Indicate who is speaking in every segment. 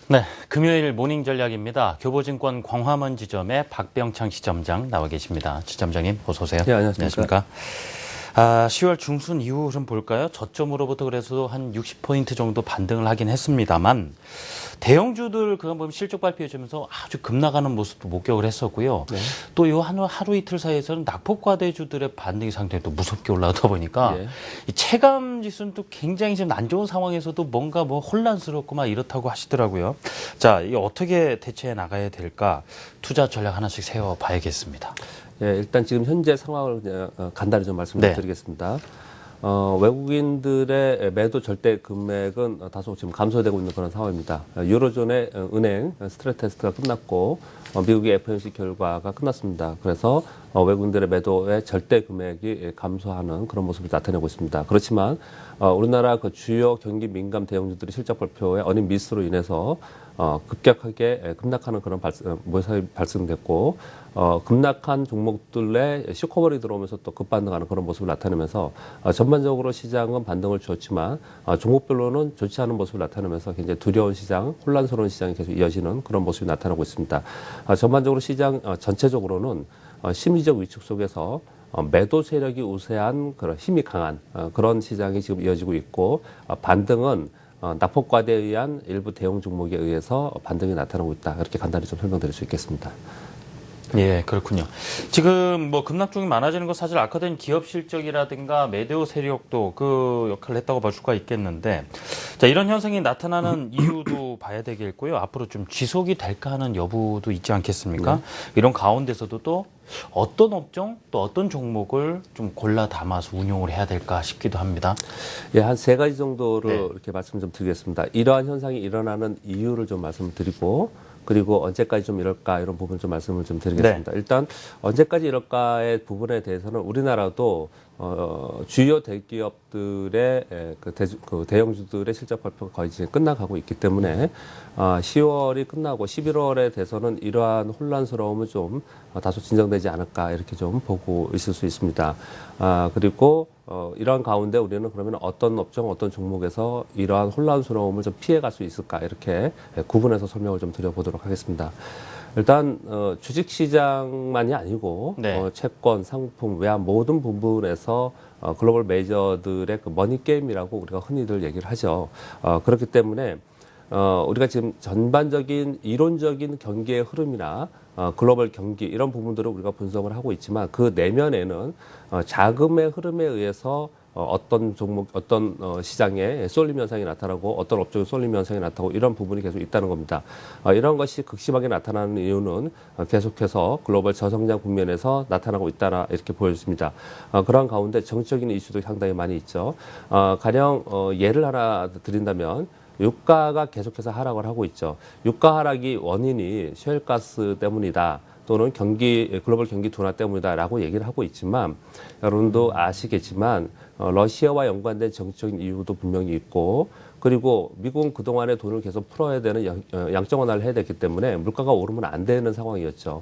Speaker 1: 네, 금요일 모닝 전략입니다. 교보증권 광화문 지점의 박병창 지점장 나와 계십니다. 지점장님, 어서 오세요.
Speaker 2: 네, 안녕하십니까.
Speaker 1: 10월 중순 이후 좀 볼까요? 저점으로부터 그래서 한 60포인트 정도 반등을 하긴 했습니다만 대형주들 그거 보면 실적 발표해주면서 아주 급락하는 모습도 목격을 했었고요.
Speaker 2: 네.
Speaker 1: 또 요 하루 이틀 사이에서는 낙폭과대주들의 반등이 상당히 또 무섭게 올라가다 보니까
Speaker 2: 예.
Speaker 1: 이 체감 지수는 또 굉장히 지금 안 좋은 상황에서도 뭔가 뭐 혼란스럽고 막 이렇다고 하시더라고요. 자, 이게 어떻게 대처해 나가야 될까? 투자 전략 하나씩 세워봐야겠습니다.
Speaker 2: 예, 일단 지금 현재 상황을 그냥 간단히 좀 말씀을
Speaker 1: 네.
Speaker 2: 드리겠습니다. 외국인들의 매도 절대 금액은 다소 지금 감소되고 있는 그런 상황입니다. 유로존의 은행 스트레스 테스트가 끝났고 미국의 FOMC 결과가 끝났습니다. 그래서 외국인들의 매도의 절대 금액이 감소하는 그런 모습을 나타내고 있습니다. 그렇지만 우리나라 그 주요 경기 민감 대형주들이 실적 발표에 어린 미스로 인해서 급격하게 급락하는 그런 모습이 발생됐고 급락한 종목들의 쇼커버리 들어오면서 또 급반등하는 그런 모습을 나타내면서 전반적으로 시장은 반등을 주었지만 종목별로는 좋지 않은 모습을 나타내면서 굉장히 두려운 시장, 혼란스러운 시장이 계속 이어지는 그런 모습이 나타나고 있습니다. 전반적으로 시장 전체적으로는 심리적 위축 속에서 매도 세력이 우세한 그런 힘이 강한 그런 시장이 지금 이어지고 있고 반등은 낙폭과대에 의한 일부 대형 종목에 의해서 반등이 나타나고 있다. 이렇게 간단히 좀 설명드릴 수 있겠습니다.
Speaker 1: 예, 그렇군요. 지금 뭐 급락종이 많아지는 건 사실 악화된 기업 실적이라든가 매도 세력도 그 역할을 했다고 볼 수가 있겠는데, 자, 이런 현상이 나타나는 이유도 봐야 되겠고요. 앞으로 좀 지속이 될까 하는 여부도 있지 않겠습니까?
Speaker 2: 네.
Speaker 1: 이런 가운데서도 또 어떤 업종 또 어떤 종목을 좀 골라 담아서 운용을 해야 될까 싶기도 합니다.
Speaker 2: 예, 한 세 가지 정도로
Speaker 1: 네.
Speaker 2: 이렇게 말씀 좀 드리겠습니다. 이러한 현상이 일어나는 이유를 좀 말씀을 드리고, 그리고 언제까지 좀 이럴까 이런 부분 좀 말씀을 좀 드리겠습니다. 일단 언제까지 이럴까의 부분에 대해서는 우리나라도 주요 대기업들의 그 대형주들의 실적 발표가 거의 이제 끝나가고 있기 때문에 10월이 끝나고 11월에 돼서는 이러한 혼란스러움은 좀 다소 진정되지 않을까 이렇게 좀 보고 있을 수 있습니다. 그리고 이러한 가운데 우리는 그러면 어떤 업종, 어떤 종목에서 이러한 혼란스러움을 좀 피해갈 수 있을까 이렇게 구분해서 설명을 좀 드려보도록 하겠습니다. 일단 주식시장만이 아니고
Speaker 1: 네.
Speaker 2: 채권, 상품, 외환 모든 부분에서 글로벌 메이저들의 그 머니 게임이라고 우리가 흔히들 얘기를 하죠. 그렇기 때문에 우리가 지금 전반적인 이론적인 경기의 흐름이나 글로벌 경기 이런 부분들을 우리가 분석을 하고 있지만 그 내면에는 자금의 흐름에 의해서 어떤 종목, 어떤 시장에 쏠림 현상이 나타나고 어떤 업종에 쏠림 현상이 나타나고 이런 부분이 계속 있다는 겁니다. 이런 것이 극심하게 나타나는 이유는 계속해서 글로벌 저성장 국면에서 나타나고 있다라 이렇게 보여집니다. 그런 가운데 정치적인 이슈도 상당히 많이 있죠. 가령 예를 하나 드린다면 유가가 계속해서 하락을 하고 있죠. 유가 하락이 원인이 셰일가스 때문이다. 또는 글로벌 경기 둔화 때문이다라고 얘기를 하고 있지만 여러분도 아시겠지만 러시아와 연관된 정치적인 이유도 분명히 있고 그리고 미국은 그동안에 돈을 계속 풀어야 되는 양적 완화를 해야 됐기 때문에 물가가 오르면 안 되는 상황이었죠.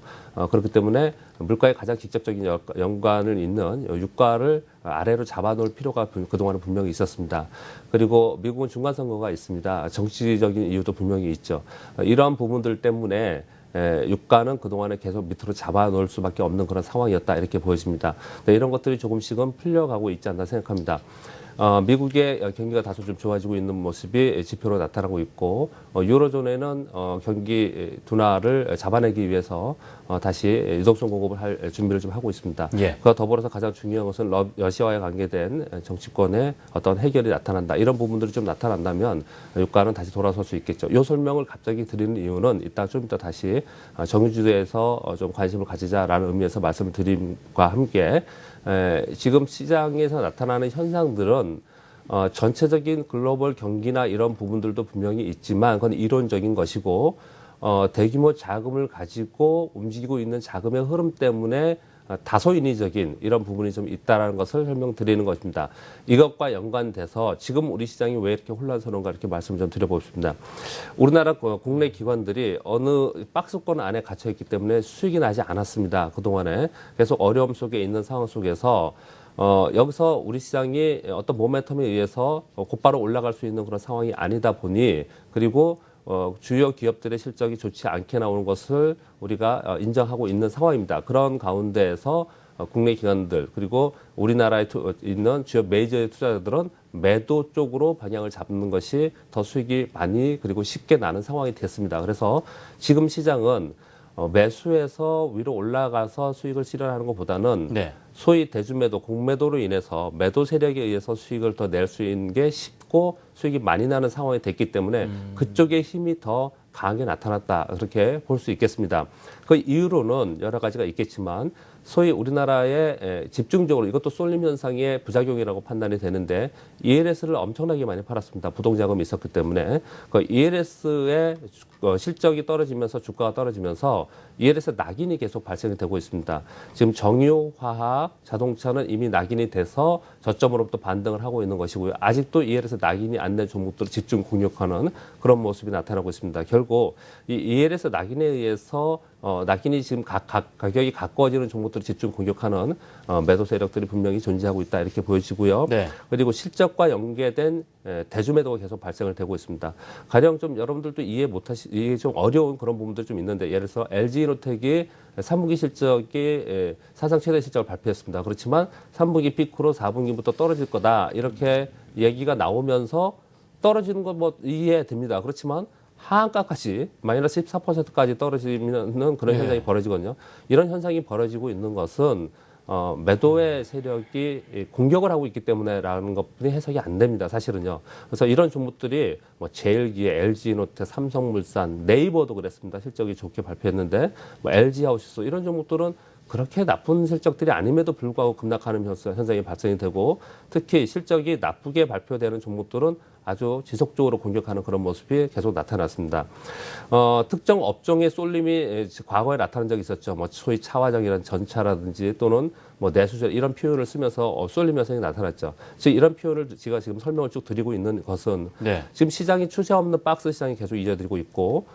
Speaker 2: 그렇기 때문에 물가에 가장 직접적인 연관을 있는 유가를 아래로 잡아놓을 필요가 그동안에 분명히 있었습니다. 그리고 미국은 중간선거가 있습니다. 정치적인 이유도 분명히 있죠. 이러한 부분들 때문에 유가는 그동안에 계속 밑으로 잡아놓을 수밖에 없는 그런 상황이었다 이렇게 보여집니다. 이런 것들이 조금씩은 풀려가고 있지 않나 생각합니다. 미국의 경기가 다소 좀 좋아지고 있는 모습이 지표로 나타나고 있고 유로존에는 경기 둔화를 잡아내기 위해서 다시 유동성 공급을 할 준비를 좀 하고 있습니다.
Speaker 1: 예.
Speaker 2: 그와 더불어서 가장 중요한 것은 러시아와의 관계된 정치권의 어떤 해결이 나타난다. 이런 부분들이 좀 나타난다면 유가는 다시 돌아설 수 있겠죠. 이 설명을 갑자기 드리는 이유는 좀 이따 다시 정유주에서 좀 관심을 가지자라는 의미에서 말씀을 드림과 함께 지금 시장에서 나타나는 현상들은 전체적인 글로벌 경기나 이런 부분들도 분명히 있지만 그건 이론적인 것이고 대규모 자금을 가지고 움직이고 있는 자금의 흐름 때문에 다소 인위적인 이런 부분이 좀 있다라는 것을 설명드리는 것입니다. 이것과 연관돼서 지금 우리 시장이 왜 이렇게 혼란스러운가 이렇게 말씀을 좀 드려보겠습니다. 우리나라 국내 기관들이 어느 박스권 안에 갇혀 있기 때문에 수익이 나지 않았습니다. 그동안에 계속 어려움 속에 있는 상황 속에서 여기서 우리 시장이 어떤 모멘텀에 의해서 곧바로 올라갈 수 있는 그런 상황이 아니다 보니 그리고 주요 기업들의 실적이 좋지 않게 나오는 것을 우리가 인정하고 있는 상황입니다. 그런 가운데에서 국내 기관들 그리고 우리나라에 있는 주요 메이저 투자자들은 매도 쪽으로 방향을 잡는 것이 더 수익이 많이 그리고 쉽게 나는 상황이 됐습니다. 그래서 지금 시장은 매수해서 위로 올라가서 수익을 실현하는 것보다는
Speaker 1: 네.
Speaker 2: 소위 대주매도, 공매도로 인해서 매도 세력에 의해서 수익을 더 낼 수 있는 게 쉽고 수익이 많이 나는 상황이 됐기 때문에 그쪽의 힘이 더 강하게 나타났다. 그렇게 볼 수 있겠습니다. 그 이유로는 여러 가지가 있겠지만 소위 우리나라에 집중적으로 이것도 쏠림 현상의 부작용이라고 판단이 되는데 ELS를 엄청나게 많이 팔았습니다. 부동자금이 있었기 때문에 그 ELS의 실적이 떨어지면서 주가가 떨어지면서 ELS 낙인이 계속 발생이 되고 있습니다. 지금 정유, 화학, 자동차는 이미 낙인이 돼서 저점으로부터 반등을 하고 있는 것이고요. 아직도 ELS 낙인이 안 된 종목들을 집중 공격하는 그런 모습이 나타나고 있습니다. 결국 이 ELS 낙인에 의해서 낙인이 지금 가격이 가까워지는 종목들을 집중 공격하는 매도 세력들이 분명히 존재하고 있다 이렇게 보여지고요.
Speaker 1: 네.
Speaker 2: 그리고 실적과 연계된 대주매도가 계속 발생을 되고 있습니다. 가령 좀 여러분들도 이해 좀 어려운 그런 부분들이 좀 있는데 예를 들어서 LG이노텍이 3분기 실적이 사상 최대 실적을 발표했습니다. 그렇지만 3분기 피크로 4분기부터 떨어질 거다 이렇게 얘기가 나오면서 떨어지는 건 뭐 이해됩니다. 그렇지만 하한가까지 마이너스 14%까지 떨어지는 그런 현상이 벌어지거든요. 이런 현상이 벌어지고 있는 것은 매도의 세력이 공격을 하고 있기 때문에라는 것뿐이 해석이 안 됩니다. 사실은요. 그래서 이런 종목들이 뭐 제일기에 LG노텍, 삼성물산, 네이버도 그랬습니다. 실적이 좋게 발표했는데 뭐 LG하우스 이런 종목들은 그렇게 나쁜 실적들이 아님에도 불구하고 급락하는 현상이 발생이 되고 특히 실적이 나쁘게 발표되는 종목들은 아주 지속적으로 공격하는 그런 모습이 계속 나타났습니다. 특정 업종의 쏠림이 과거에 나타난 적이 있었죠. 뭐 소위 차화적이라는 전차라든지 또는 뭐 내수절 이런 표현을 쓰면서 쏠림 현상이 나타났죠. 즉 이런 표현을 제가 지금 설명을 쭉 드리고 있는 것은
Speaker 1: 네.
Speaker 2: 지금 시장이 추세 없는 박스 시장이 계속 이어지고 있고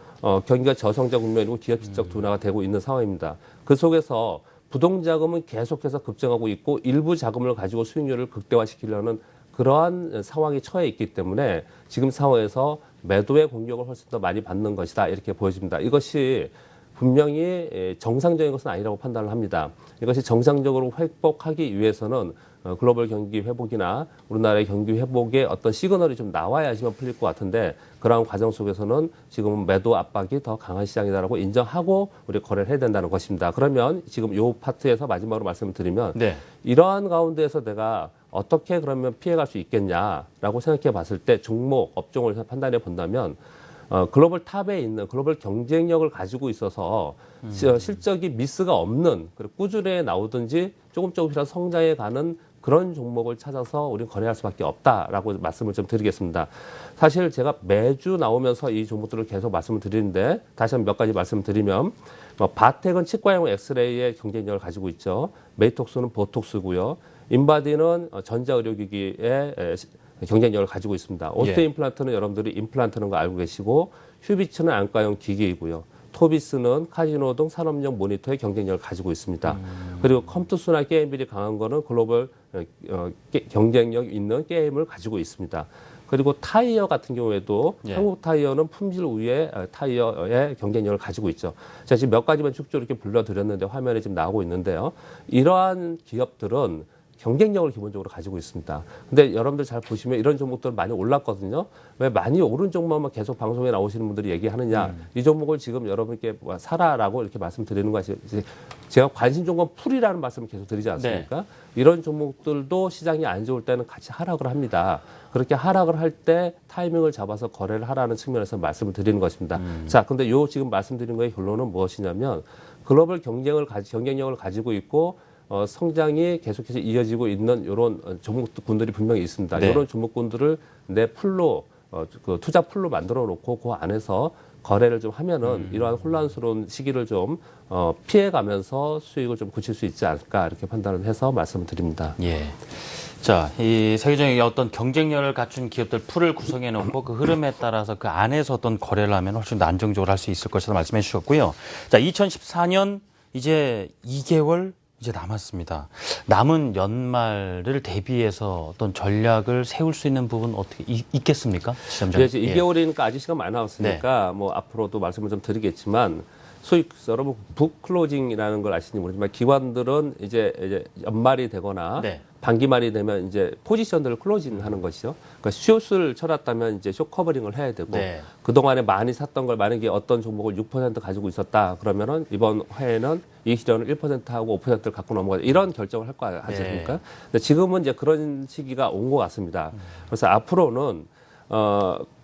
Speaker 2: 경기가 저성장 국면이고 기업 실적 둔화가 되고 있는 상황입니다. 그 속에서 부동자금은 계속해서 급증하고 있고 일부 자금을 가지고 수익률을 극대화시키려는 그러한 상황이 처해 있기 때문에 지금 상황에서 매도의 공격을 훨씬 더 많이 받는 것이다 이렇게 보여집니다. 이것이 분명히 정상적인 것은 아니라고 판단을 합니다. 이것이 정상적으로 회복하기 위해서는 글로벌 경기 회복이나 우리나라의 경기 회복의 어떤 시그널이 좀 나와야지만 풀릴 것 같은데 그러한 과정 속에서는 지금은 매도 압박이 더 강한 시장이다라고 인정하고 우리 거래를 해야 된다는 것입니다. 그러면 지금 요 파트에서 마지막으로 말씀을 드리면
Speaker 1: 네.
Speaker 2: 이러한 가운데에서 내가 어떻게 그러면 피해갈 수 있겠냐라고 생각해 봤을 때 종목, 업종을 판단해 본다면 글로벌 탑에 있는 글로벌 경쟁력을 가지고 있어서 실적이 미스가 없는 그리고 꾸준히 나오든지 조금이라도 성장해 가는 그런 종목을 찾아서 우리는 거래할 수밖에 없다라고 말씀을 좀 드리겠습니다. 사실 제가 매주 나오면서 이 종목들을 계속 말씀을 드리는데 다시 한번 몇 가지 말씀드리면 바텍은 치과용 엑스레이의 경쟁력을 가지고 있죠. 메이톡스는 보톡스고요. 인바디는 전자의료기기의 경쟁력을 가지고 있습니다. 오스테 임플란트는 여러분들이 임플란트는 거 알고 계시고 휴비츠는 안과용 기기이고요. 토비스는 카지노 등 산업용 모니터의 경쟁력을 가지고 있습니다. 그리고 컴투스나 게임빌이 강한 거는 글로벌 경쟁력 있는 게임을 가지고 있습니다. 그리고 타이어 같은 경우에도 한국 타이어는 품질 우위의 타이어의 경쟁력을 가지고 있죠. 제가 지금 몇 가지만 쭉쭉 이렇게 불러드렸는데 화면에 지금 나오고 있는데요. 이러한 기업들은 경쟁력을 기본적으로 가지고 있습니다. 근데 여러분들 잘 보시면 이런 종목들 많이 올랐거든요. 왜 많이 오른 종목만 계속 방송에 나오시는 분들이 얘기하느냐. 이 종목을 지금 여러분께 사라라고 이렇게 말씀드리는 것이 제가 관심 종목 풀이라는 말씀을 계속 드리지 않습니까? 네. 이런 종목들도 시장이 안 좋을 때는 같이 하락을 합니다. 그렇게 하락을 할 때 타이밍을 잡아서 거래를 하라는 측면에서 말씀을 드리는 것입니다. 자, 근데 요 지금 말씀드린 거의 결론은 무엇이냐면 글로벌 경쟁력을 가지고 있고 성장이 계속해서 이어지고 있는 이런 종목군들이 분명히 있습니다.
Speaker 1: 네.
Speaker 2: 이런 종목군들을 내 풀로 그 투자 풀로 만들어 놓고 그 안에서 거래를 좀 하면은 이러한 혼란스러운 시기를 좀 피해가면서 수익을 좀 굳힐 수 있지 않을까 이렇게 판단을 해서 말씀을 드립니다.
Speaker 1: 예. 자, 이 세계적인 어떤 경쟁력을 갖춘 기업들 풀을 구성해 놓고 그 흐름에 따라서 그 안에서 어떤 거래를 하면 훨씬 더 안정적으로 할 수 있을 것이다 말씀해 주셨고요. 자, 2014년 이제 2개월 이제 남았습니다. 남은 연말을 대비해서 어떤 전략을 세울 수 있는 부분 어떻게 있겠습니까? 지점장.
Speaker 2: 예, 이제 2개월이니까 아직 시간 많이 남았으니까 뭐 앞으로도 말씀을 좀 드리겠지만 소위 여러분 북클로징이라는 걸 아시는지 모르지만 기관들은 이제 연말이 되거나
Speaker 1: 네.
Speaker 2: 반기말이 되면 이제 포지션들을 클로징하는 것이죠. 그러니까 숏을 쳐놨다면 이제 숏 커버링을 해야 되고
Speaker 1: 네.
Speaker 2: 그동안에 많이 샀던 걸 만약에 어떤 종목을 6% 가지고 있었다 그러면은 이번 해에는 이 시련을 1%하고 5%를 갖고 넘어가자 이런 결정을 할 거 하지 않습니까?
Speaker 1: 네.
Speaker 2: 근데 지금은 이제 그런 시기가 온 것 같습니다. 그래서 앞으로는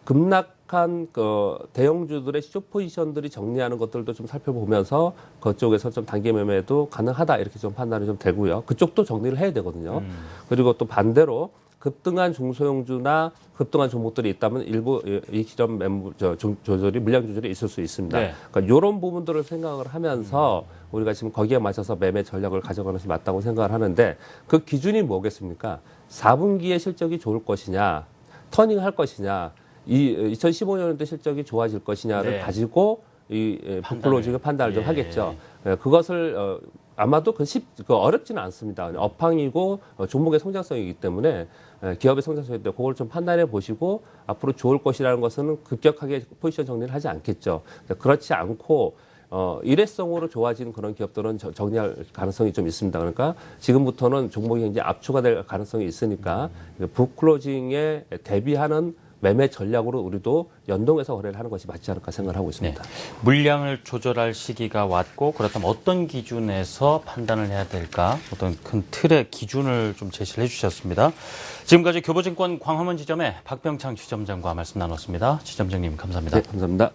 Speaker 2: 급락한 그 대형주들의 숏 포지션들이 정리하는 것들도 좀 살펴보면서 그쪽에서 좀 단기 매매도 가능하다 이렇게 좀 판단이 좀 되고요. 그쪽도 정리를 해야 되거든요. 그리고 또 반대로 급등한 중소형주나 급등한 종목들이 있다면 일부 이 시점 매물 조절이 물량 조절이 있을 수 있습니다.
Speaker 1: 네.
Speaker 2: 그러니까 이런 부분들을 생각을 하면서 우리가 지금 거기에 맞춰서 매매 전략을 가져가는 것이 맞다고 생각을 하는데 그 기준이 뭐겠습니까? 4분기에 실적이 좋을 것이냐, 터닝할 것이냐, 이 2015년도 실적이 좋아질 것이냐를
Speaker 1: 네.
Speaker 2: 가지고 이 북클로징의 판단을 좀
Speaker 1: 예.
Speaker 2: 하겠죠. 그것을 아마도 그 어렵지는 않습니다. 업황이고 종목의 성장성이기 때문에 기업의 성장성이기 때문에 그걸 좀 판단해 보시고 앞으로 좋을 것이라는 것은 급격하게 포지션 정리를 하지 않겠죠. 그렇지 않고 일회성으로 좋아진 그런 기업들은 정리할 가능성이 좀 있습니다. 그러니까 지금부터는 종목이 굉장히 압축가 될 가능성이 있으니까 북클로징에 대비하는 매매 전략으로 우리도 연동해서 거래를 하는 것이 맞지 않을까 생각을 하고 있습니다.
Speaker 1: 네. 물량을 조절할 시기가 왔고 그렇다면 어떤 기준에서 판단을 해야 될까? 어떤 큰 틀의 기준을 좀 제시를 해주셨습니다. 지금까지 교보증권 광화문 지점의 박병창 지점장과 말씀 나눴습니다. 지점장님 감사합니다.
Speaker 2: 네, 감사합니다.